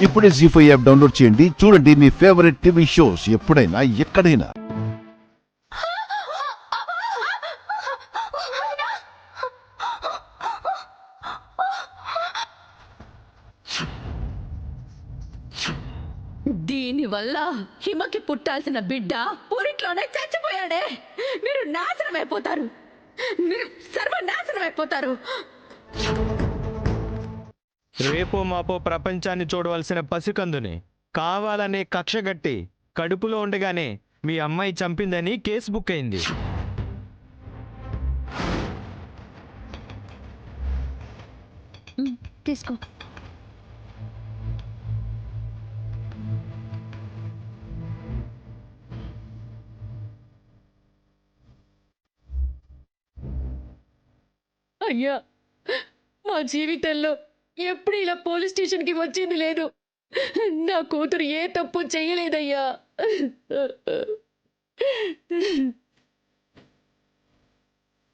ఇప్పుడే జీ5 app download చేయండి. చూడండి మీ ఫేవరెట్ టీవీ షోస్ ఎప్పుడైనా ఎక్కడైనా. దీనివల్ల హిమకి పుట్టాల్సిన బిడ్డ ఊరిట్లోనే చచ్చిపోయాడే. మీరు నాశనం అయిపోతారు, మీరు సర్వనాశనం అయిపోతారు. రేపో మాపో ప్రపంచాన్ని చూడవలసిన పసికందుని కావాలనే కక్షగట్టి కడుపులో ఉండగానే మీ అమ్మాయి చంపిందని కేసు బుక్ అయింది. తీసుకో. అయ్యా, మా జీవితంలో ఎప్పుడు ఇలా పోలీస్ స్టేషన్కి వచ్చింది లేదు. నా కూతురు ఏ తప్పు చేయలేదయ్యా.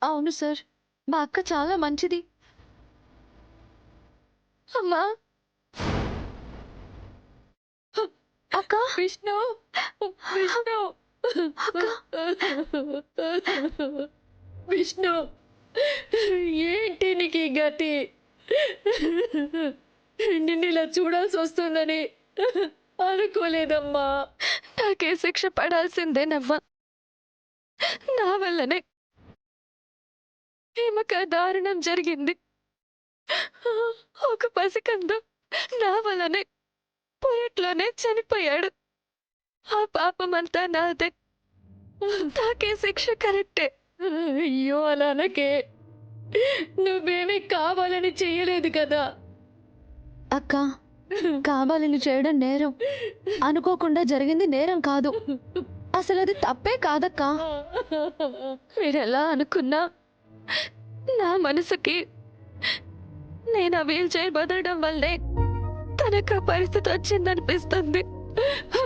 అవును సార్, మా అక్క చాలా మంచిది. అమ్మా, అక్క. విష్ణు, విష్ణు, విష్ణు, ఏంటి నీకు ఈ గతి? నిన్ను ఇలా చూడాల్సి వస్తుందని అనుకోలేదమ్మా. నాకే శిక్ష పడాల్సిందేనవ్వా. నా వల్లనే ఈమెకు దారుణం జరిగింది. ఒక పసికందు నా వల్లనే పొరట్లోనే చనిపోయాడు. ఆ పాపమంతా నాదే. నాకే శిక్ష కరెక్టే. అయ్యో, అలానకే. నువ్వేమీ కావాలని చెయ్యలేదు కదా. అక్క, కావాలని చేయడం నేరం, అనుకోకుండా జరిగింది నేరం కాదు. అసలు అది తప్పే కాదక్క. మీరెలా అనుకున్నా నా మనసుకి నేను ఆ వీల్ చైర్ బదలడం వల్లే తనకు ఆ పరిస్థితి వచ్చిందనిపిస్తుంది.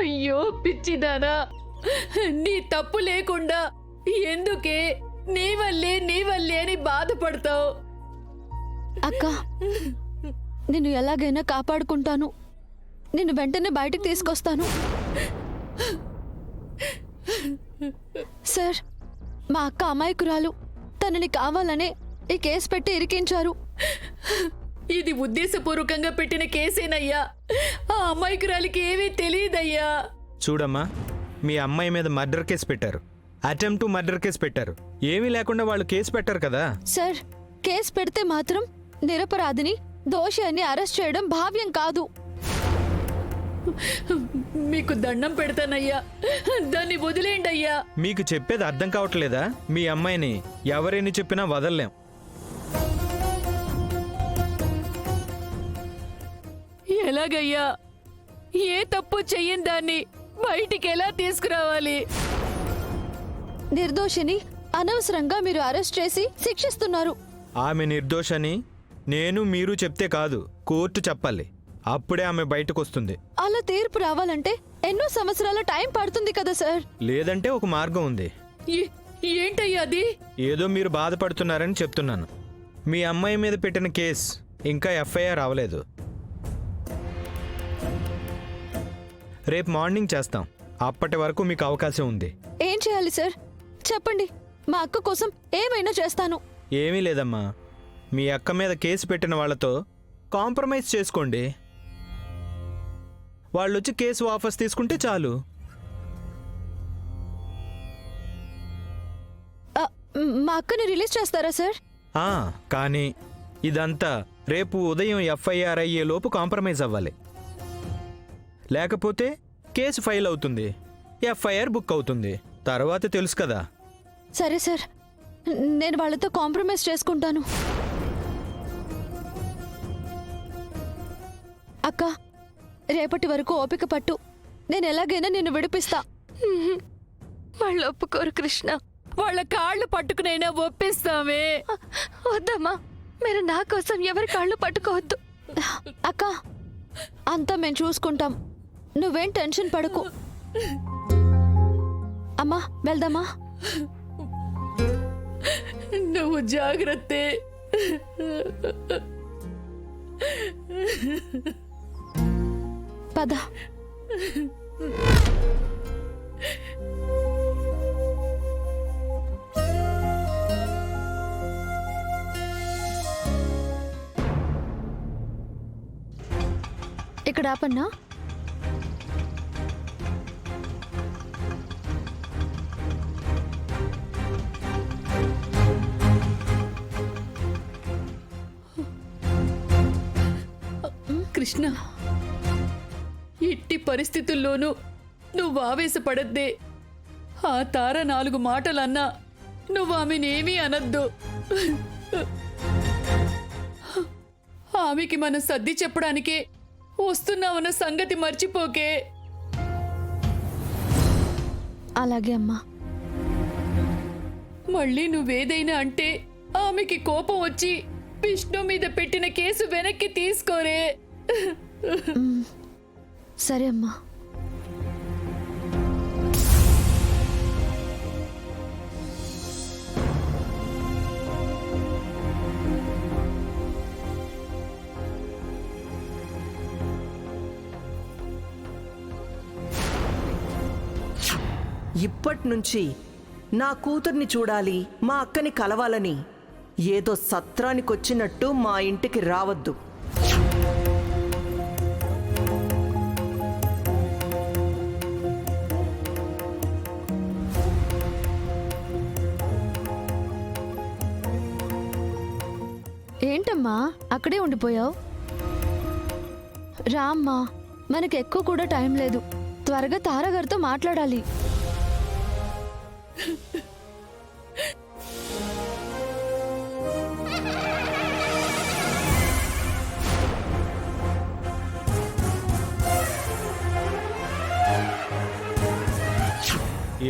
అయ్యో పిచ్చిదానా, నీ తప్పు లేకుండా ఎందుకే నీ వల్లే అని బాధపడతావు? అక్క, నిన్ను ఎలాగైనా కాపాడుకుంటాను. నిన్ను వెంటనే బయటకు తీసుకొస్తాను. సార్, మా అక్క అమాయకురాలు. తనని కావాలనే ఈ కేసు పెట్టి ఇరికించారు. ఇది ఉద్దేశపూర్వకంగా పెట్టిన కేసేనయ్యా. ఆ అమాయకురాలికి ఏమీ తెలియదయ్యా. చూడమ్మా, మీ అమ్మాయి మీద మర్డర్ కేసు పెట్టారు, అటెంప్ట్ టు మర్డర్ కేసు పెట్టారు. ఏమీ లేకుండా వాళ్ళు కేసు పెట్టారు కదా. సార్, కేసు పెడితే మాత్రం నిరపరాధిని, దోషి అని అరెస్ట్ చేయడం భావ్యం కాదు. మీకు దండం పెడతానయ్యా, దాన్ని వదిలేండి అయ్యా. మీకు చెప్పేది అర్థం కావట్లేదా? మీ అమ్మాయిని ఎవరైనా చెప్పినా వదలలేం. ఎలాగయ్యా? ఏ తప్పు చెయ్యని దాన్ని బయటికి ఎలా తీసుకురావాలి? నిర్దోషిని అనవసరంగా మీరు అరెస్ట్ చేసి శిక్షిస్తున్నారు. ఆమె నిర్దోషని నేను మీరు చెప్తే కాదు, కోర్టు చెప్పాలి. అప్పుడే ఆమె బయటకు వస్తుంది. అలా తీర్పు రావాలంటే ఎన్నో సంవత్సరాల టైం పడుతుంది కదా సార్. లేదంటే ఒక మార్గం ఉంది. ఏంటయ్యా అది? ఏదో మీరు బాధపడుతున్నారని చెప్తున్నాను. మీ అమ్మాయి మీద పెట్టిన కేస్ ఇంకా ఎఫ్ఐఆర్ అవ్వలేదు. రేపు మార్నింగ్ చేస్తాం. అప్పటి వరకు మీకు అవకాశం ఉంది. ఏం చేయాలి సార్? చెప్పండి, మా అక్క కోసం ఏమైనా చేస్తాను. ఏమీ లేదమ్మా, మీ అక్క మీద కేసు పెట్టిన వాళ్ళతో కాంప్రమైజ్ చేసుకోండి. వాళ్ళొచ్చి కేసు వాపస్ తీసుకుంటే చాలు. మా అక్కని రిలీజ్ చేస్తారా సార్? కానీ ఇదంతా రేపు ఉదయం ఎఫ్ఐఆర్ అయ్యే లోపు కాంప్రమైజ్ అవ్వాలి. లేకపోతే కేసు ఫైల్ అవుతుంది, ఎఫ్ఐఆర్ బుక్ అవుతుంది. తర్వాత తెలుసు కదా. సరే సార్, నేను వాళ్ళతో కాంప్రమైజ్ చేసుకుంటాను. అక్క, రేపటి వరకు ఓపిక పట్టు. నేను ఎలాగైనా నిన్ను విడిపిస్తా. వాళ్ళు ఒప్పుకోరు కృష్ణ. వాళ్ళ కాళ్ళు పట్టుకునైనా ఒప్పిస్తామే. వద్దమ్మా, మీరు నా కోసం ఎవరి కాళ్ళు పట్టుకోవద్దు. అక్క, అంతా మేము చూసుకుంటాం, నువ్వేం టెన్షన్ పడకు. అమ్మా, వెళ్దామా? నువ్వు జాగ్రత్త. పద. ఇక్కడ ఆపన్నా. కృష్ణ, ఎట్టి పరిస్థితుల్లోనూ నువ్వు ఆవేశపడద్దే. ఆ తార 4 మాటలన్నా నువ్వు ఆమెనేమీ అనద్దు. ఆమెకి మనం సర్ది చెప్పడానికే వస్తున్నావన్న సంగతి మర్చిపోకే. అలాగే అమ్మా. మళ్ళీ నువ్వేదైనా అంటే ఆమెకి కోపం వచ్చి విష్ణు మీద పెట్టిన కేసు వెనక్కి తీసుకోరే. సరే అమ్మా. ఇప్పట్నుంచి నా కూతుర్ని చూడాలి, మా అక్కని కలవాలని ఏదో సత్రానికొచ్చినట్టు మా ఇంటికి రావద్దు. ఏంటమ్మా అక్కడే ఉండిపోయావు? రామ్మా, మనకి ఎక్కువ కూడా టైం లేదు. త్వరగా తారగారితో మాట్లాడాలి.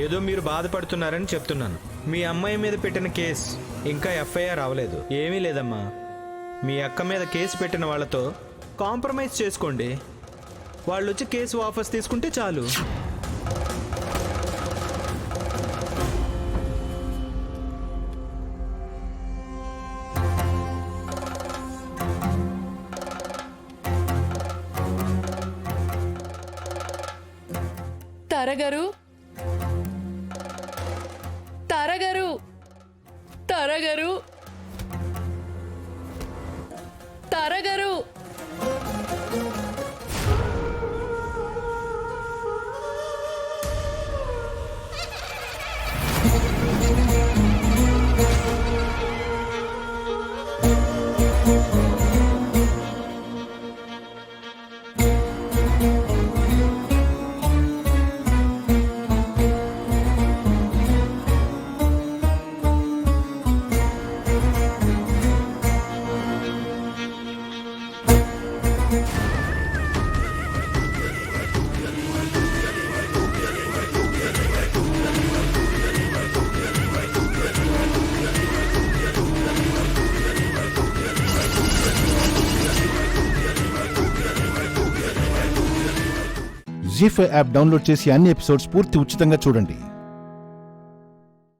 ఏదో మీరు బాధపడుతున్నారని చెప్తున్నాను. మీ అమ్మాయి మీద పెట్టిన కేసు ఇంకా ఎఫ్ఐఆర్ అవ్వలేదు. ఏమీ లేదమ్మా. మీ అక్క మీద కేసు పెట్టిన వాళ్ళతో కాంప్రమైజ్ చేసుకోండి. వాళ్ళు వచ్చి కేసు వాపస్ తీసుకుంటే చాలు. తారగారు, తారగారు, తారగారు, తారగారు. జీ5 యాప్ డౌన్లోడ్ చేసి అన్ని ఎపిసోడ్స్ పూర్తి ఉచితంగా చూడండి.